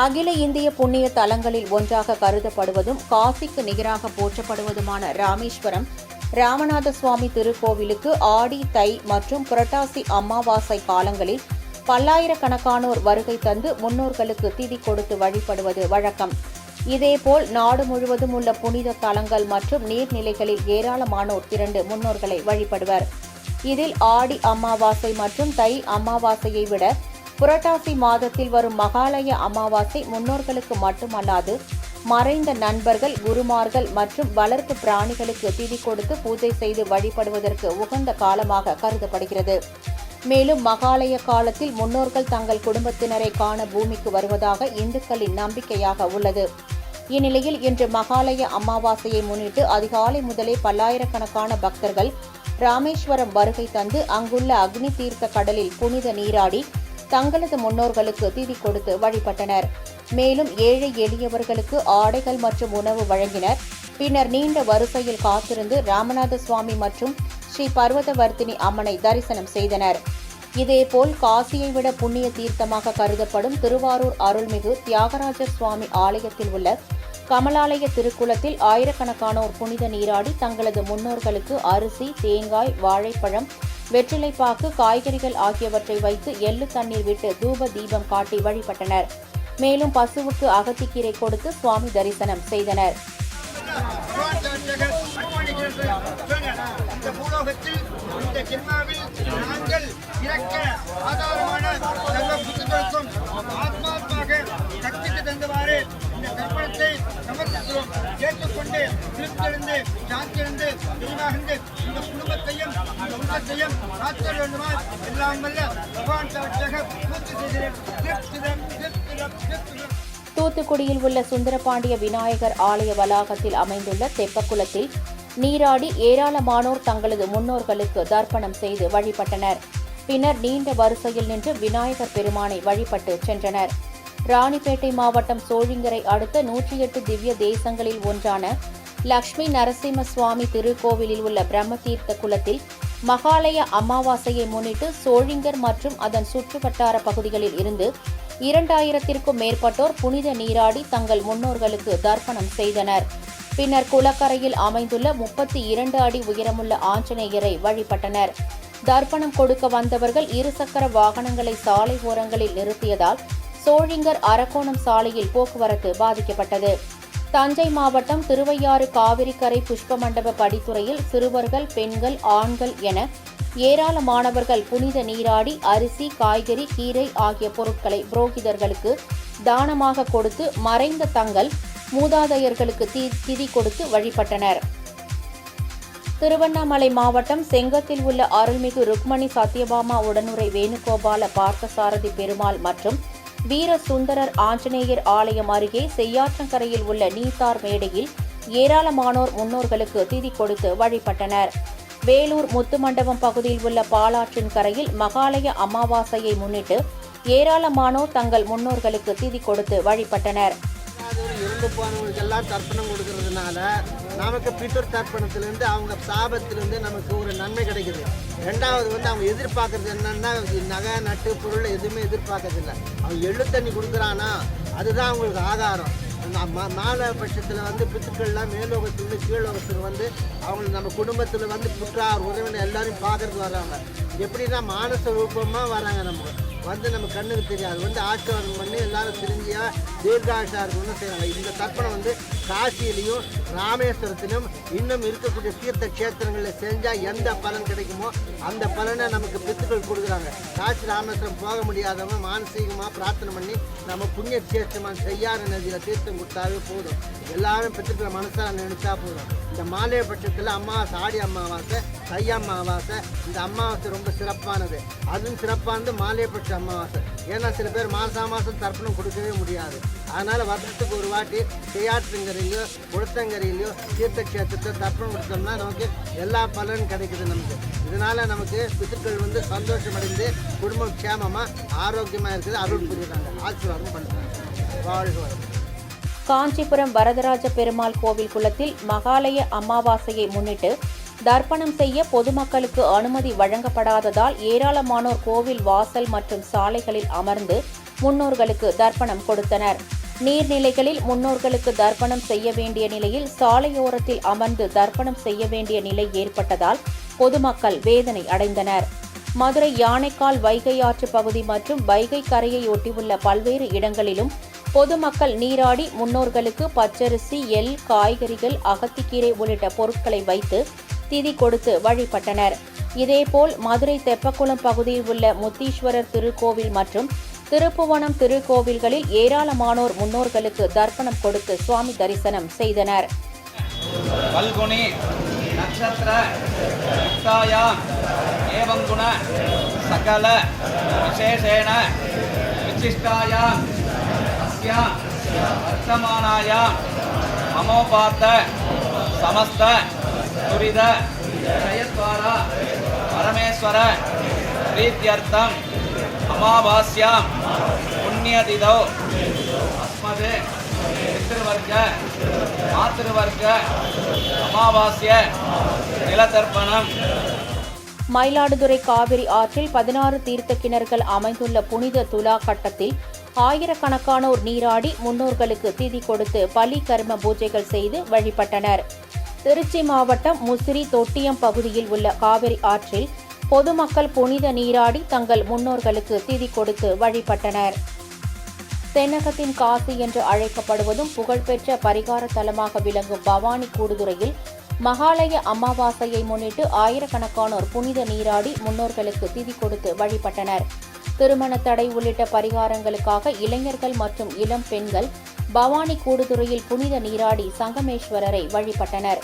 அகில இந்திய புண்ணிய தலங்களில் ஒன்றாக கருதப்படுவதும் காசிக்கு நிகராக போற்றப்படுவதுமான ராமேஸ்வரம் ராமநாத சுவாமி திருக்கோவிலுக்கு ஆடி, தை மற்றும் புரட்டாசி அமாவாசை காலங்களில் பல்லாயிரக்கணக்கானோர் வருகை தந்து முன்னோர்களுக்கு திதி கொடுத்து வழிபடுவது வழக்கம். இதேபோல் நாடு முழுவதும் உள்ள புனித தலங்கள் மற்றும் நீர்நிலைகளில் ஏராளமானோர் திரண்டு முன்னோர்களை வழிபடுவர். இதில் ஆடி அமாவாசை மற்றும் தை அமாவாசையை விட புரட்டாசி மாதத்தில் வரும் மகாலய அமாவாசை முன்னோர்களுக்கு மட்டுமல்லாது மறைந்த நண்பர்கள், குருமார்கள் மற்றும் வளர்ப்பு பிராணிகளுக்கு திதி கொடுத்து பூஜை செய்து வழிபடுவதற்கு உகந்த காலமாக கருதப்படுகிறது. மேலும் மகாலய காலத்தில் முன்னோர்கள் தங்கள் குடும்பத்தினரை காண பூமிக்கு வருவதாக இந்துக்களின் நம்பிக்கையாக உள்ளது. இந்நிலையில் இன்று மகாலய அமாவாசையை முன்னிட்டு அதிகாலை முதலே பல்லாயிரக்கணக்கான பக்தர்கள் ராமேஸ்வரம் வருகை தந்து அங்குள்ள அக்னி தீர்த்த கடலில் புனித நீராடி தங்களது முன்னோர்களுக்கு திதி கொடுத்து வழிபட்டனர். மேலும் ஏழை எளியவர்களுக்கு ஆடைகள் மற்றும் உணவு வழங்கினர். பின்னர் நீண்ட வரிசையில் காத்திருந்து ராமநாத சுவாமி மற்றும் ஸ்ரீ பர்வதவர்த்தினி அம்மனை தரிசனம் செய்தனர். இதேபோல் காசியை விட புண்ணிய தீர்த்தமாக கருதப்படும் திருவாரூர் அருள்மிகு தியாகராஜர் சுவாமி ஆலயத்தில் உள்ள கமலாலய திருக்குளத்தில் ஆயிரக்கணக்கானோர் புனித நீராடி தங்களது முன்னோர்களுக்கு அரிசி, தேங்காய், வாழைப்பழம், வெற்றிலைப்பாக்கு, காய்கறிகள் ஆகியவற்றை வைத்து எள்ளு தண்ணீர் விட்டு தூப தீபம் காட்டி வழிபட்டனர். மேலும் பசுவுக்கு அகத்திக்கீரை கொடுத்து சுவாமி தரிசனம் செய்தனர். கேட்டுக்கொண்டு திருப்தியடைந்து சாந்தியடைந்து தெளிவாக இந்த குடும்பத்தையும் இந்த உள்ளத்தையும் காக்க வேண்டுமாய் எல்லாம் வல்ல பகவான் பூர்த்தி செய்கிறேன். தூத்துக்குடியில் உள்ள சுந்தரபாண்டிய விநாயகர் ஆலய வளாகத்தில் அமைந்துள்ள தெப்பக்குளத்தில் நீராடி ஏராளமானோர் தங்களது முன்னோர்களுக்கு தர்ப்பணம் செய்து வழிபட்டனர். பின்னர் நீண்ட வரிசையில் நின்று விநாயகர் பெருமானை வழிபட்டு சென்றனர். ராணிப்பேட்டை மாவட்டம் சோழிங்கரை அடுத்த 108 திவ்ய தேசங்களில் ஒன்றான லட்சுமி நரசிம்ம சுவாமி திருக்கோவிலில் உள்ள பிரம்மதீர்த்த குளத்தில் மகாலய அமாவாசையை முன்னிட்டு சோழிங்கர் மற்றும் அதன் சுற்றுவட்டார பகுதிகளில் இருந்து 2000த்திற்கும் மேற்பட்டோர் புனித நீராடி தங்கள் முன்னோர்களுக்கு தர்ப்பணம் செய்தனர். பின்னர் குளக்கரையில் அமைந்துள்ள 32 அடி உயரமுள்ள ஆஞ்சநேயரை வழிபட்டனர். தர்ப்பணம் கொடுக்க வந்தவர்கள் இருசக்கர வாகனங்களை சாலை ஓரங்களில் நிறுத்தியதால் சோழிங்கர் அரக்கோணம் சாலையில் போக்குவரத்து பாதிக்கப்பட்டது. தஞ்சை மாவட்டம் திருவையாறு காவிரிக்கரை புஷ்ப மண்டப படித்துறையில் சிறுவர்கள், பெண்கள், ஆண்கள் என ஏராளமானவர்கள் புனித நீராடி அரிசி, காய்கறி, கீரை ஆகிய பொருட்களை புரோகிதர்களுக்கு தானமாக கொடுத்து மறைந்த தங்கள் மூதாதையர்களுக்கு திதி கொடுத்து வழிபட்டனர். திருவண்ணாமலை மாவட்டம் செங்கத்தில் உள்ள அருள்மிகு ருக்மணி சத்யபாமா உடனுரை வேணுகோபால பார்த்தசாரதி பெருமாள் மற்றும் வீர சுந்தரர் ஆஞ்சநேயர் ஆலயம் அருகே செய்யாற்றங்கரையில் உள்ள நீத்தார் மேடையில் ஏராளமானோர் முன்னோர்களுக்கு திதி கொடுத்து வழிபட்டனர். வேலூர் முத்துமண்டபம் பகுதியில் உள்ள பாலாற்றின் கரையில் மகாலய அமாவாசையை முன்னிட்டு ஏராளமானோர் தங்கள் முன்னோர்களுக்கு திதி கொடுத்து வழிபட்டனர். இறந்து போனவங்களுக்கெல்லாம் தர்ப்பணம் கொடுக்கறதுனால நமக்கு பித்தூர் தர்ப்பணத்திலிருந்து அவங்க சாபத்திலிருந்து நமக்கு ஒரு நன்மை கிடைக்குது. ரெண்டாவது அவங்க எதிர்பார்க்கறது என்னன்னா நகை, நட்டு, பொருள் எதுவுமே எதிர்பார்க்கறதில்லை. அவங்க எள்ளு தண்ணி கொடுக்குறானா அதுதான் அவங்களுக்கு ஆகாரம். மாலை பட்சத்தில் பித்துக்கள்லாம் மேலோகத்துலேருந்து கீழோகத்துக்கு அவங்களுக்கு நம்ம குடும்பத்தில் புற்றார் உறவினர் எல்லாரையும் பார்க்கறதுக்கு வர்றாங்க. எப்படின்னா மானச ரூபமாக வராங்க. நம்ம கண்ணுக்கு தெரியாது ஆசீர்வாதம் பண்ணி எல்லாரும் தெரிஞ்சியா தீர்காஷா இருக்கணும்னு செய்வாங்க. இந்த தர்ப்பணம் காசியிலையும் ராமேஸ்வரத்திலும் இன்னும் இருக்கக்கூடிய தீர்த்த கஷேத்திரங்களில் செஞ்சால் எந்த பலன் கிடைக்குமோ அந்த பலனை நமக்கு பித்துக்கள் கொடுக்குறாங்க. காசி ராமேஸ்வரம் போக முடியாதவங்க மானசீகமாக பிரார்த்தனை பண்ணி நம்ம புண்ணிய சேஷ்டமாக செய்யாத நதியில் தீர்த்தம் கொடுத்தாவே போதும். எல்லாரும் பித்துக்களை மனசாக நினைச்சா போதும். இந்த மாலைய பட்சத்தில் அமாவாசை, ஆடி அமாவாசை, தை அமாவாசை, இந்த அமாவாசை ரொம்ப சிறப்பானது. அதுவும் சிறப்பானது மாலையப்பட்ச அமாவாசை. ஏன்னா சில பேர் மாதம் தர்ப்பணம் கொடுக்கவே முடியாது. அதனால் வருஷத்துக்கு ஒரு வாட்டி செய்யாற்றுங்கரையிலையோ குளத்தங்கரையிலையோ தீர்த்த கஷேத்திரத்தை தர்ப்பணம் கொடுத்தோம்னா நமக்கு எல்லா பலனும் கிடைக்குது. இதனால் நமக்கு பித்துக்கள் சந்தோஷமடைந்து குடும்பம் க்ஷேமமாக ஆரோக்கியமாக இருக்குது. அருள் புரியுறாங்க, ஆசீர்வாதம் பண்ணுறாங்க. வாழ்க வளமுடன். காஞ்சிபுரம் வரதராஜ பெருமாள் கோவில் குளத்தில் மகாலய அமாவாசையை முன்னிட்டு தர்ப்பணம் செய்ய பொதுமக்களுக்கு அனுமதி வழங்கப்படாததால் ஏராளமானோர் கோவில் வாசல் மற்றும் சாலைகளில் அமர்ந்து முன்னோர்களுக்கு தர்ப்பணம் கொடுத்தனர். நீர்நிலைகளில் முன்னோர்களுக்கு தர்ப்பணம் செய்ய வேண்டிய நிலையில் சாலையோரத்தில் அமர்ந்து தர்ப்பணம் செய்ய வேண்டிய நிலை ஏற்பட்டதால் பொதுமக்கள் வேதனை அடைந்தனர். மதுரை யானைக்கால் வைகை ஆற்று பகுதி மற்றும் வைகை கரையை ஒட்டியுள்ள பல்வேறு இடங்களிலும் பொதுமக்கள் நீராடி முன்னோர்களுக்கு பச்சரிசி, எள், காய்கறிகள், அகத்திக்கீரை உள்ளிட்ட பொருட்களை வைத்து திதி கொடுத்து வழிபட்டனர். இதேபோல் மதுரை தெப்பக்குளம் பகுதியில் உள்ள முத்தீஸ்வரர் திருக்கோவில் மற்றும் திருப்புவனம் திருக்கோவில்களில் ஏராளமானோர் முன்னோர்களுக்கு தர்ப்பணம் கொடுத்து சுவாமி தரிசனம் செய்தனர். பல்குனி நட்சத்திர யுக்தாயாம் ஏவங்குண சகல விசேஷேண விசிஷ்டாயாம் அஸ்யாம் வர்த்தமானாயாம் மமோபாத்த சமஸ்த துரித ஜயத்வாரா பரமேஸ்வர பிரீத்யர்த்தம் அமாவாஸ்யாம் புண்ணியதிதோ அஸ்மது பித்ருவர்க மாத்ருவர்க அமாவாஸ்ய நிலதர்ப்பணம். மயிலாடுதுறை காவிரி ஆற்றில் 16 தீர்த்த கிணறுகள் அமைந்துள்ள புனித துலா கட்டத்தில் ஆயிரக்கணக்கானோர் நீராடி முன்னோர்களுக்கு திதி கொடுத்து பலி கர்ம பூஜைகள் செய்து வழிபட்டனர். திருச்சி மாவட்டம் முசிறி தொட்டியம் பகுதியில் உள்ள காவிரி ஆற்றில் பொதுமக்கள் புனித நீராடி தங்கள் முன்னோர்களுக்கு திதி கொடுத்து வழிபட்டனர். தென்னகத்தின் காசி என்று அழைக்கப்படுவதும் புகழ்பெற்ற பரிகார தலமாக விளங்கும் பவானி கூடுதுறையில் மகாலய அமாவாசையை முன்னிட்டு ஆயிரக்கணக்கானோர் புனித நீராடி முன்னோர்களுக்கு திதி கொடுத்து வழிபட்டனர். திருமண தடை உள்ளிட்ட பரிகாரங்களுக்காக இளைஞர்கள் மற்றும் இளம் பெண்கள் பவானி கூடுதுறையில் புனித நீராடி சங்கமேஸ்வரரை வழிபட்டனர்.